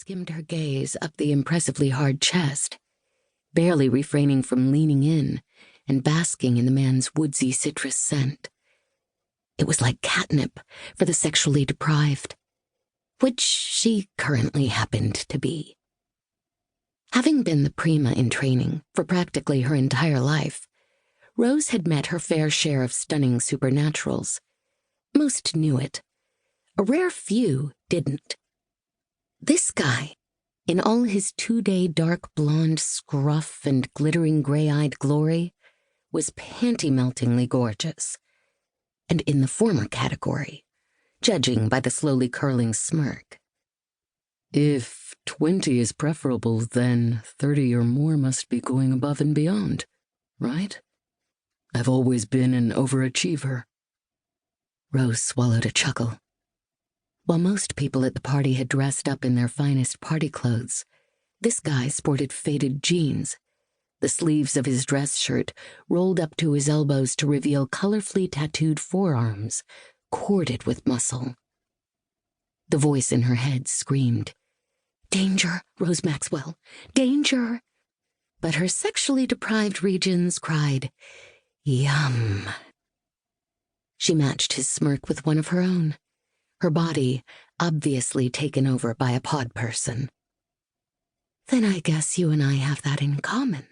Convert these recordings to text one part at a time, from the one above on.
skimmed her gaze up the impressively hard chest, barely refraining from leaning in and basking in the man's woodsy citrus scent. It was like catnip for the sexually deprived, which she currently happened to be. Having been the Prima in training for practically her entire life, Rose had met her fair share of stunning supernaturals. Most knew it. A rare few didn't. This guy, in all his 2-day dark blonde scruff and glittering gray-eyed glory, was panty-meltingly gorgeous. And in the former category, judging by the slowly curling smirk. If 20 is preferable, then 30 or more must be going above and beyond, right? I've always been an overachiever. Rose swallowed a chuckle. While most people at the party had dressed up in their finest party clothes, this guy sported faded jeans, the sleeves of his dress shirt rolled up to his elbows to reveal colorfully tattooed forearms, corded with muscle. The voice in her head screamed, "Danger, Rose Maxwell, danger!" But her sexually deprived regions cried, "Yum." She matched his smirk with one of her own, her body obviously taken over by a pod person. "Then I guess you and I have that in common."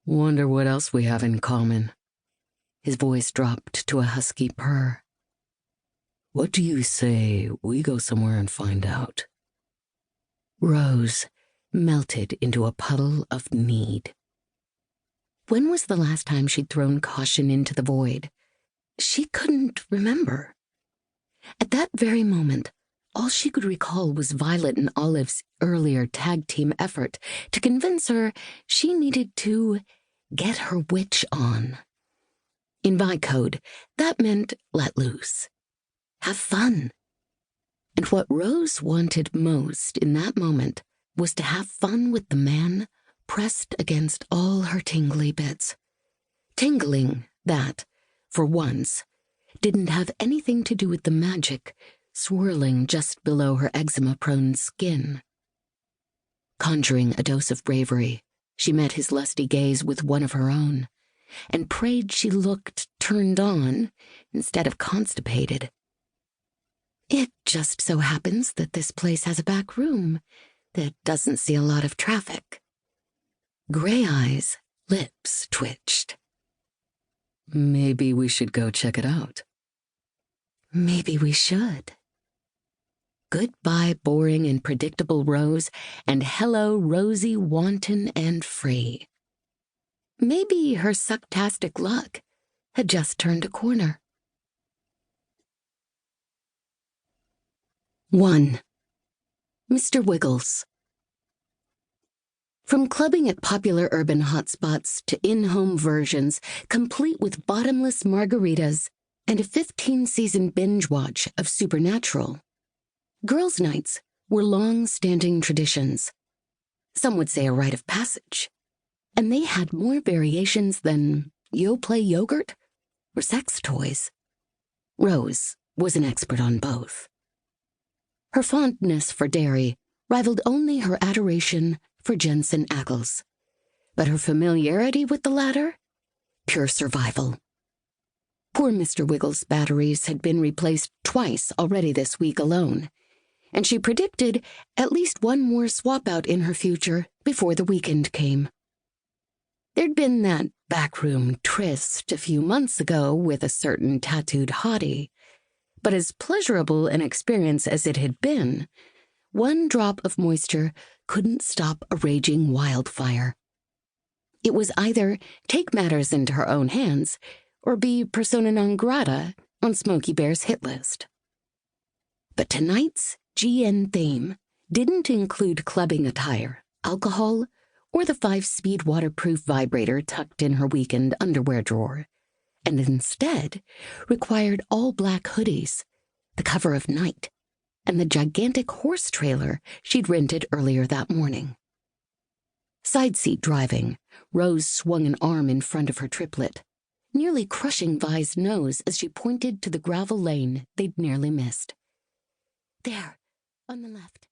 Wonder what else we have in common. His voice dropped to a husky purr. What do you say we go somewhere and find out? Rose melted into a puddle of need. When was the last time she'd thrown caution into the void? She couldn't remember. At that very moment, all she could recall was Violet and Olive's earlier tag team effort to convince her she needed to get her witch on. In Vi code, that meant let loose. Have fun. And what Rose wanted most in that moment was to have fun with the man pressed against all her tingly bits. Tingling that, for once, didn't have anything to do with the magic swirling just below her eczema-prone skin. Conjuring a dose of bravery, she met his lusty gaze with one of her own, and prayed she looked turned on instead of constipated. It just so happens that this place has a back room that doesn't see a lot of traffic. Gray Eye's lips twitched. Maybe we should go check it out. Maybe we should. Goodbye, boring and predictable Rose, and hello, rosy, wanton, and free. Maybe her sucktastic luck had just turned a corner. 1. Mr. Wiggles. From clubbing at popular urban hotspots to in-home versions, complete with bottomless margaritas and a 15-season binge watch of Supernatural, girls' nights were long-standing traditions. Some would say a rite of passage. And they had more variations than Yoplait yogurt or sex toys. Rose was an expert on both. Her fondness for dairy rivaled only her adoration for Jensen Ackles. But her familiarity with the latter? Pure survival. Poor Mr. Wiggles' batteries had been replaced twice already this week alone, and she predicted at least one more swap-out in her future before the weekend came. There'd been that backroom tryst a few months ago with a certain tattooed hottie, but as pleasurable an experience as it had been, one drop of moisture couldn't stop a raging wildfire. It was either take matters into her own hands or be persona non grata on Smokey Bear's hit list. But tonight's GN theme didn't include clubbing attire, alcohol, or the 5-speed waterproof vibrator tucked in her weekend underwear drawer, and instead required all black hoodies, the cover of Night, and the gigantic horse trailer she'd rented earlier that morning. Side seat driving, Rose swung an arm in front of her triplet, nearly crushing Vi's nose as she pointed to the gravel lane they'd nearly missed. "There, on the left."